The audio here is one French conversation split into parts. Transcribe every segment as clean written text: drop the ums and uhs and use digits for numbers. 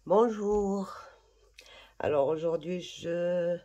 Bonjour. Alors aujourd'hui, je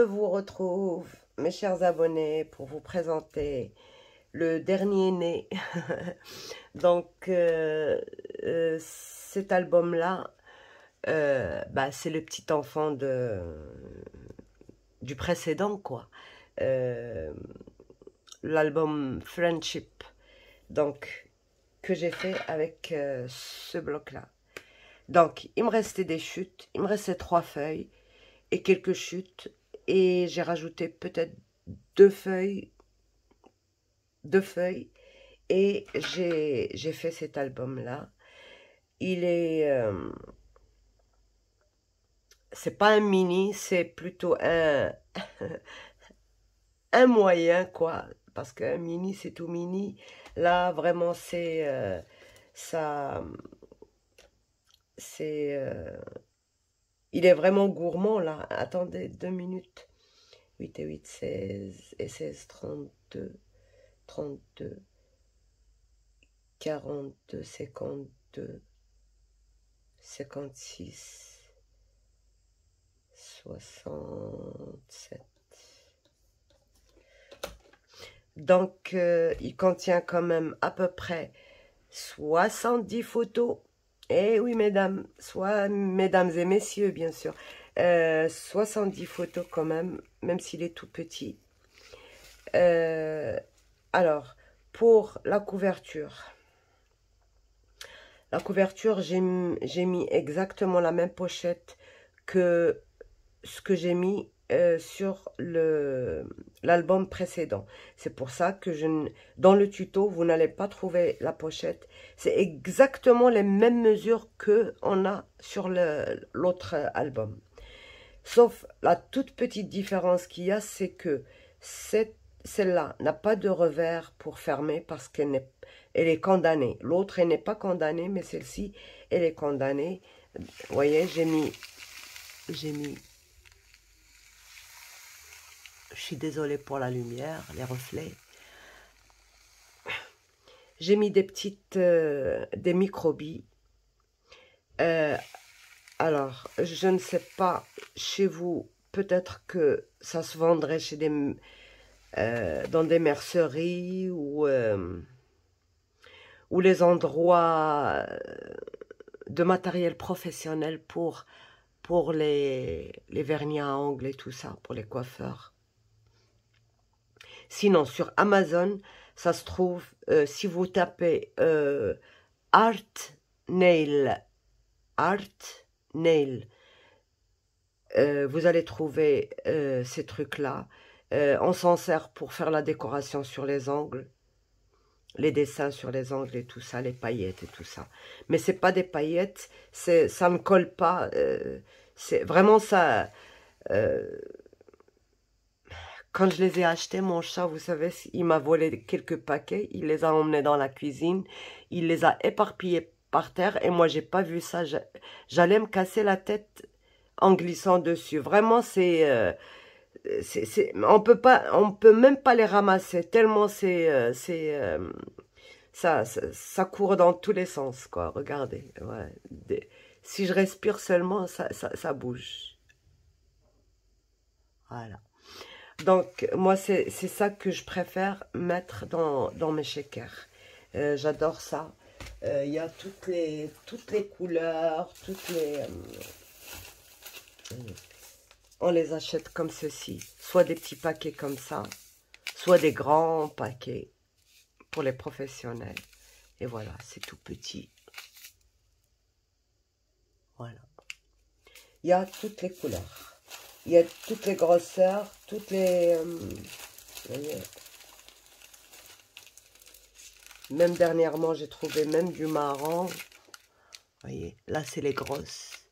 vous retrouve, mes chers abonnés, pour vous présenter le dernier né. Donc, cet album-là, c'est le petit enfant du précédent, quoi. Euh, L'album Friendship, donc, que j'ai fait avec ce bloc-là. Donc, il me restait des chutes, il me restait 3 feuilles et quelques chutes. Et j'ai rajouté peut-être deux feuilles, et j'ai fait cet album-là. Il est... c'est pas un mini, c'est plutôt un moyen, quoi. Parce qu'un mini, c'est tout mini. Là, vraiment, ça... C'est... il est vraiment gourmand, là. Attendez, 2 minutes. 8 et 8, 16. Et 16, 32. 32. 42, 52. 56. 67. Donc, il contient quand même à peu près 70 photos. Eh oui, mesdames, mesdames et messieurs, bien sûr. 70 photos quand même s'il est tout petit. Alors, pour la couverture, j'ai mis exactement la même pochette que ce que j'ai mis sur l'album précédent. C'est pour ça que dans le tuto, vous n'allez pas trouver la pochette. C'est exactement les mêmes mesures que on a sur l'autre album. Sauf la toute petite différence qu'il y a, c'est que celle-là n'a pas de revers pour fermer parce qu'elle est condamnée. L'autre, elle n'est pas condamnée, mais celle-ci, elle est condamnée. Vous voyez, j'ai mis... Je suis désolée pour la lumière, les reflets. J'ai mis des microbilles. Alors, je ne sais pas, chez vous, peut-être que ça se vendrait chez dans des merceries ou les endroits de matériel professionnel pour les vernis à ongles et tout ça, pour les coiffeurs. Sinon, sur Amazon, ça se trouve, si vous tapez Art Nail, vous allez trouver ces trucs-là. On s'en sert pour faire la décoration sur les ongles, les dessins sur les ongles et tout ça, les paillettes et tout ça. Mais c'est pas des paillettes, ça ne colle pas. C'est vraiment ça. Quand je les ai achetés, mon chat, vous savez, il m'a volé quelques paquets, il les a emmenés dans la cuisine, il les a éparpillés par terre et moi, j'ai pas vu ça. J'allais me casser la tête en glissant dessus. Vraiment, on peut même pas les ramasser tellement ça court dans tous les sens, quoi. Regardez, ouais. Si je respire seulement, ça bouge. Voilà. Donc, moi, c'est ça que je préfère mettre dans mes shakers. J'adore ça. Il y a toutes les couleurs, on les achète comme ceci. Soit des petits paquets comme ça, soit des grands paquets pour les professionnels. Et voilà, c'est tout petit. Voilà. Il y a toutes les couleurs. Il y a toutes les grosseurs, toutes les... vous voyez. Même dernièrement, j'ai trouvé même du marron. Vous voyez, là, c'est les grosses.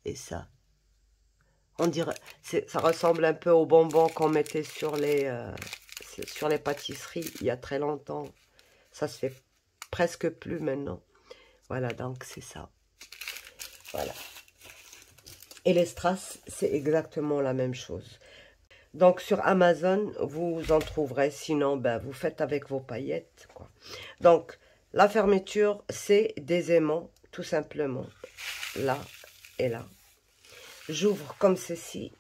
Et ça. On dirait... Ça ressemble un peu aux bonbons qu'on mettait sur les pâtisseries il y a très longtemps. Ça se fait presque plus maintenant. Voilà, donc c'est ça. Voilà. Et les strass, c'est exactement la même chose. Donc sur Amazon, vous en trouverez. Sinon, ben, vous faites avec vos paillettes, quoi. Donc, la fermeture, c'est des aimants tout simplement, là et là. J'ouvre comme ceci.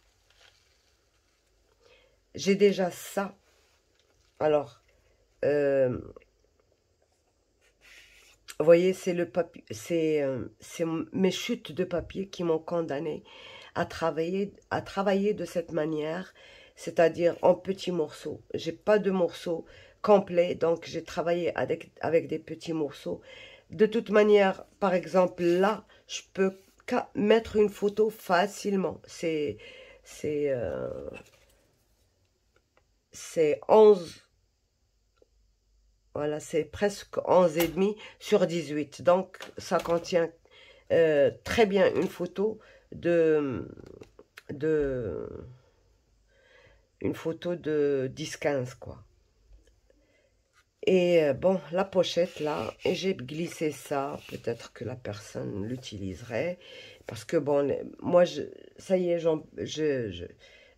J'ai déjà ça. Alors, vous voyez, c'est le papier, c'est mes chutes de papier qui m'ont condamné à travailler de cette manière, c'est-à-dire en petits morceaux. J'ai pas de morceaux complets, donc j'ai travaillé avec des petits morceaux. De toute manière, par exemple, là, je peux mettre une photo facilement. C'est 11. Voilà, c'est presque 11,5 sur 18. Donc, ça contient très bien une photo une photo de 10-15, quoi. Et bon, la pochette, là, et j'ai glissé ça. Peut-être que la personne l'utiliserait. Parce que, bon, moi, ça y est,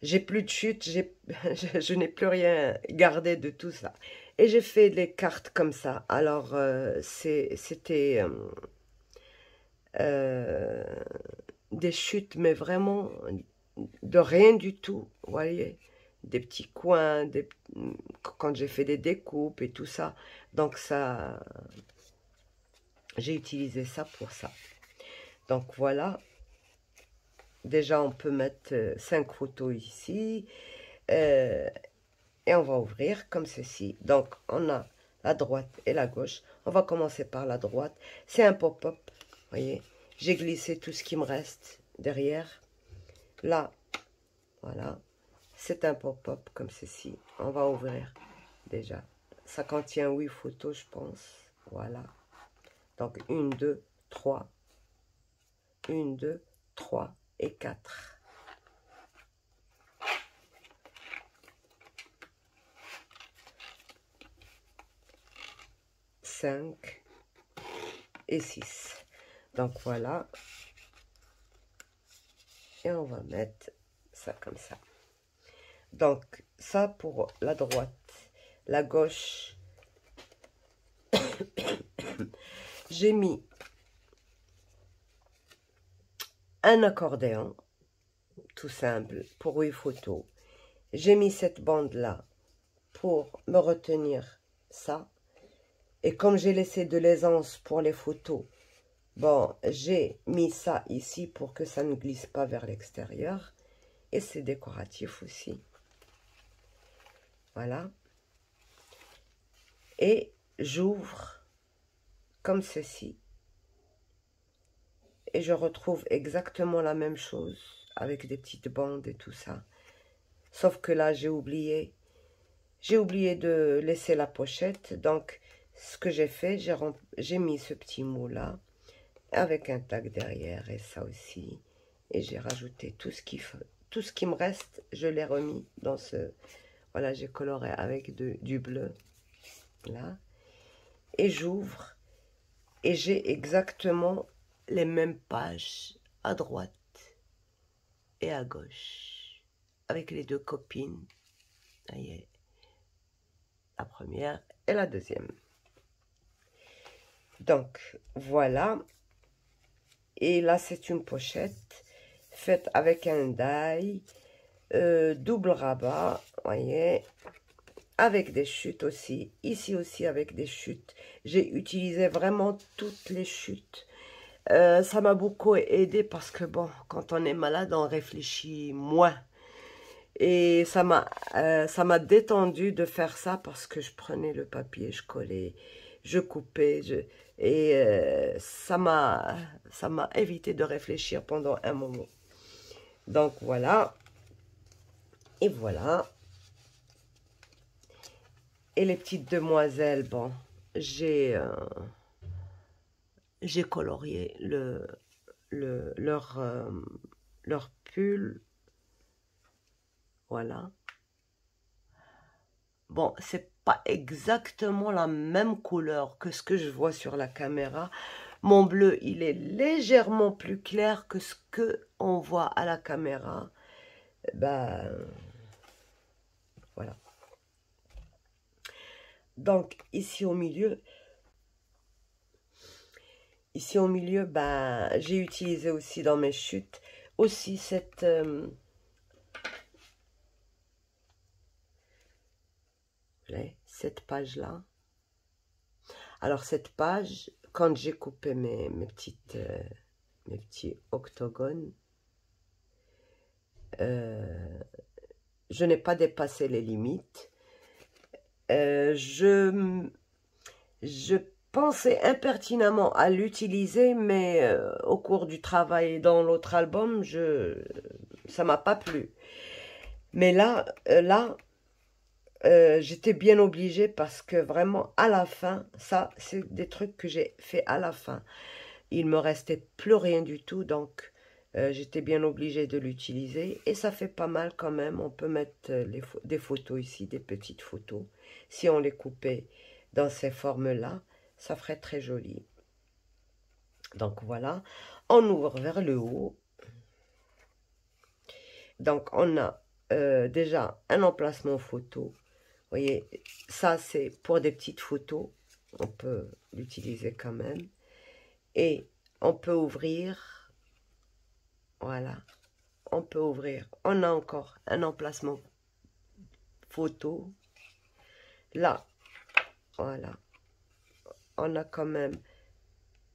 j'ai plus de chute. Je n'ai plus rien gardé de tout ça. Et j'ai fait des cartes comme ça. Alors, c'était des chutes, mais vraiment de rien du tout. Vous voyez, des petits coins, quand j'ai fait des découpes et tout ça. Donc, ça, j'ai utilisé ça pour ça. Donc, voilà. Déjà, on peut mettre 5 photos ici. Et on va ouvrir comme ceci. Donc, on a la droite et la gauche. On va commencer par la droite. C'est un pop-up. Vous voyez, j'ai glissé tout ce qui me reste derrière. Là, voilà. C'est un pop-up comme ceci. On va ouvrir déjà. Ça contient 8 photos, je pense. Voilà. Donc, 1, 2, 3. 1, 2, 3 et 4. 5 et 6. Donc voilà. Et on va mettre ça comme ça. Donc ça pour la droite. La gauche, j'ai mis un accordéon, tout simple, pour 8 photos. J'ai mis cette bande là pour me retenir ça. Et comme j'ai laissé de l'aisance pour les photos, bon, j'ai mis ça ici pour que ça ne glisse pas vers l'extérieur. Et c'est décoratif aussi. Voilà. Et j'ouvre comme ceci. Et je retrouve exactement la même chose avec des petites bandes et tout ça. Sauf que là, j'ai oublié de laisser la pochette. Donc, ce que j'ai fait, j'ai mis ce petit mot là avec un tag derrière et ça aussi. Et j'ai rajouté tout ce qui me reste, je l'ai remis dans ce... Voilà, j'ai coloré avec du bleu, là. Et j'ouvre, et j'ai exactement les mêmes pages à droite et à gauche, avec les deux copines. Vous voyez, la première et la deuxième. Donc, voilà. Et là, c'est une pochette faite avec un die, double rabat, vous voyez, avec des chutes aussi. Ici aussi avec des chutes. J'ai utilisé vraiment toutes les chutes. Ça m'a beaucoup aidé parce que, bon, quand on est malade, on réfléchit moins. Et ça m'a détendu de faire ça parce que je prenais le papier, je collais, je coupais, et ça m'a évité de réfléchir pendant un moment. Donc voilà, et voilà. Et les petites demoiselles, bon, j'ai colorié leur pull. Voilà. Bon, c'est pas exactement la même couleur que ce que je vois sur la caméra. Mon bleu, il est légèrement plus clair que ce que on voit à la caméra. Ben, voilà. Donc, ici au milieu, ici au milieu, ben, j'ai utilisé aussi dans mes chutes, aussi cette... cette page-là. Alors, cette page, quand j'ai coupé mes petits octogones, je n'ai pas dépassé les limites. Je pensais impertinemment à l'utiliser, mais au cours du travail dans l'autre album, ça m'a pas plu. Mais là, j'étais bien obligée parce que vraiment, à la fin, ça, c'est des trucs que j'ai fait à la fin. Il me restait plus rien du tout, donc j'étais bien obligée de l'utiliser. Et ça fait pas mal quand même. On peut mettre des photos ici, des petites photos. Si on les coupait dans ces formes-là, ça ferait très joli. Donc voilà, on ouvre vers le haut. Donc on a déjà un emplacement photo. Vous voyez, ça c'est pour des petites photos. On peut l'utiliser quand même. Et on peut ouvrir. Voilà. On peut ouvrir. On a encore un emplacement photo. Là. Voilà. On a quand même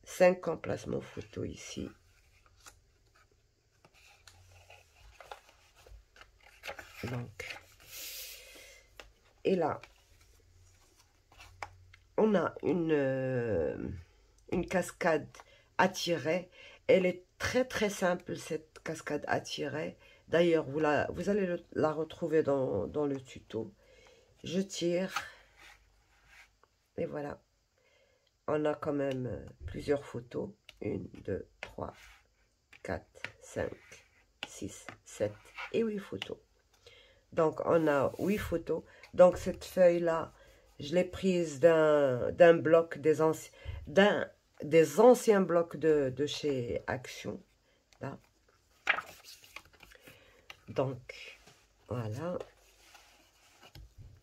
5 emplacements photo ici. Donc. Et là. On a une cascade à tirer. Elle est très très simple, cette cascade à tirer. D'ailleurs, vous allez la retrouver dans le tuto. Je tire. Et voilà. On a quand même plusieurs photos. 1, 2, 3, 4, 5, 6, 7 et 8 photos. Donc, on a 8 photos. Donc, cette feuille-là, je l'ai prise d'un bloc des anciens blocs de chez Action. Là. Donc, voilà.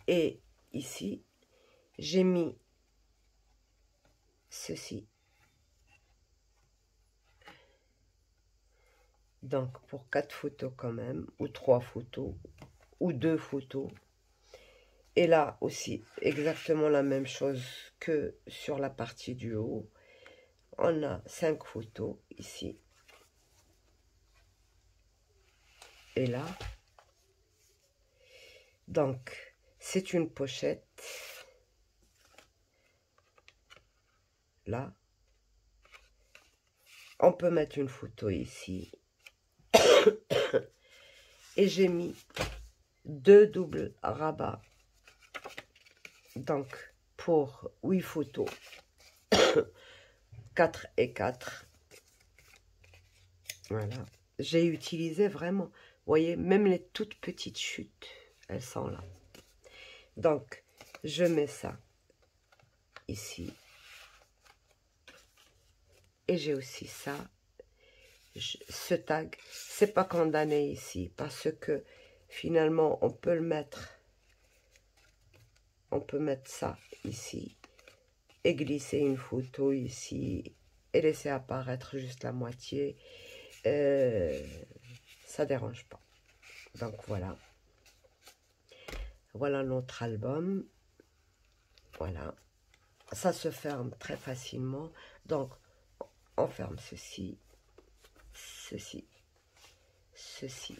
Et ici, j'ai mis ceci. Donc, pour 4 photos quand même, ou 3 photos, ou 2 photos. Et là aussi, exactement la même chose que sur la partie du haut. On a 5 photos ici. Et là. Donc, c'est une pochette. Là. On peut mettre une photo ici. Et j'ai mis 2 doubles rabats. Donc, pour 8 photos. 4 et 4. Voilà. J'ai utilisé vraiment, vous voyez, même les toutes petites chutes, elles sont là. Donc, je mets ça ici. Et j'ai aussi ça. Ce tag, c'est pas condamné ici parce que finalement, on peut le mettre. On peut mettre ça ici et glisser une photo ici et laisser apparaître juste la moitié. Ça dérange pas. Donc voilà. Voilà notre album. Voilà. Ça se ferme très facilement. Donc on ferme ceci, ceci, ceci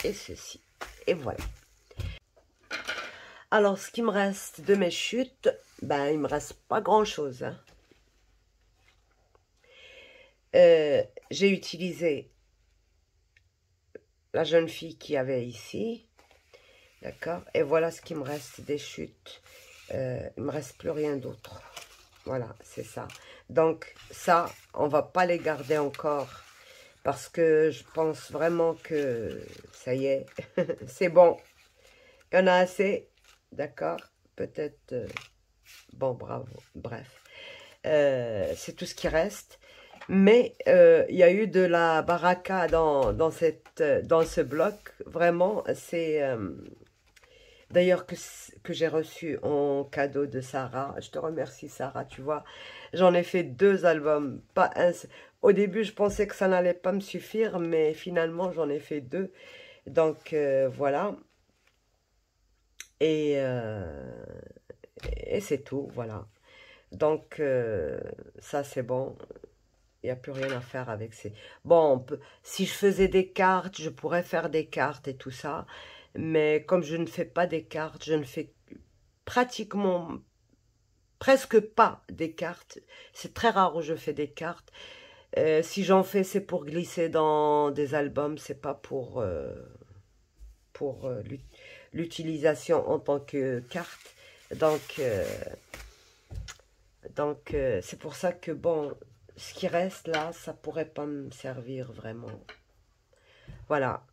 et ceci. Et voilà. Alors, ce qui me reste de mes chutes, ben, il me reste pas grand-chose. Hein. J'ai utilisé la jeune fille qui avait ici. D'accord? Et voilà ce qui me reste des chutes. Il me reste plus rien d'autre. Voilà, c'est ça. Donc, ça, on va pas les garder encore. Parce que je pense vraiment que ça y est, c'est bon. Il y en a assez. D'accord? Peut-être... bon, bravo. Bref. C'est tout ce qui reste. Mais il y a eu de la baraka dans ce bloc. Vraiment, c'est... D'ailleurs, que j'ai reçu en cadeau de Sarah. Je te remercie, Sarah, tu vois. J'en ai fait 2 albums, pas un. Au début, je pensais que ça n'allait pas me suffire, mais finalement, j'en ai fait 2. Donc, voilà. Et, euh, et c'est tout, voilà. Donc, ça, c'est bon. Il n'y a plus rien à faire avec ces... Bon, si je faisais des cartes, je pourrais faire des cartes et tout ça. Mais comme je ne fais pas des cartes, je ne fais pratiquement, presque pas des cartes. C'est très rare où je fais des cartes. Si j'en fais, c'est pour glisser dans des albums, c'est pas pour l'utilisation en tant que carte. Donc, c'est pour ça que, bon, ce qui reste là, ça pourrait pas me servir vraiment. Voilà.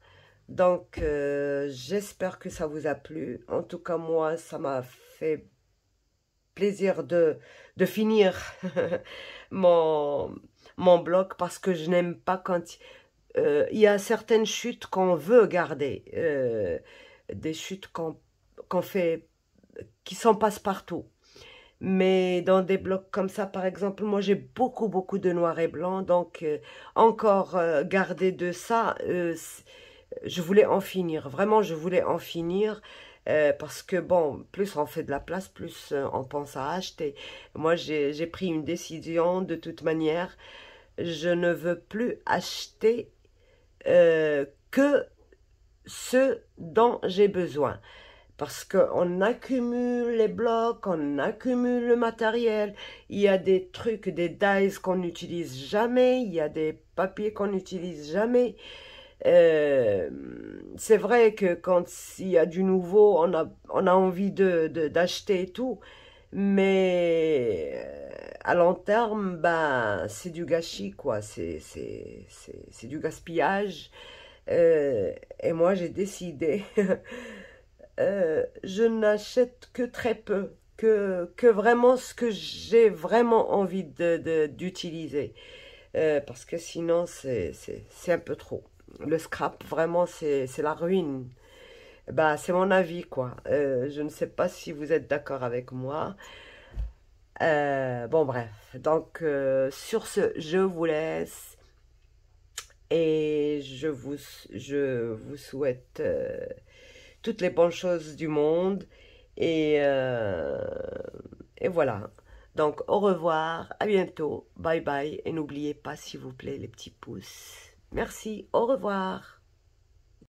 Donc, j'espère que ça vous a plu. En tout cas, moi, ça m'a fait plaisir de finir mon, mon blog parce que je n'aime pas quand il y a certaines chutes qu'on veut garder, des chutes qu'on fait, qui sont passe-partout. Mais dans des blocs comme ça, par exemple, moi j'ai beaucoup de noir et blanc, donc encore garder de ça, je voulais en finir, vraiment je voulais en finir, parce que bon, plus on fait de la place, plus on pense à acheter. Moi j'ai pris une décision de toute manière, je ne veux plus acheter que ce dont j'ai besoin. Parce qu'on accumule les blocs, on accumule le matériel, il y a des trucs, des dies qu'on n'utilise jamais, il y a des papiers qu'on n'utilise jamais. C'est vrai que quand il y a du nouveau, on a envie d'acheter et tout, mais à long terme, ben, c'est du gâchis, quoi, c'est du gaspillage. Et moi, j'ai décidé je n'achète que très peu, que vraiment ce que j'ai vraiment envie d'utiliser. Parce que sinon, c'est un peu trop. Le scrap, vraiment, c'est la ruine. Bah, c'est mon avis, quoi. Je ne sais pas si vous êtes d'accord avec moi. Bon, bref. Donc, sur ce, je vous laisse. Et je vous souhaite toutes les bonnes choses du monde. Et, euh, et voilà. Donc, au revoir, à bientôt, bye bye. Et n'oubliez pas, s'il vous plaît, les petits pouces. Merci, au revoir.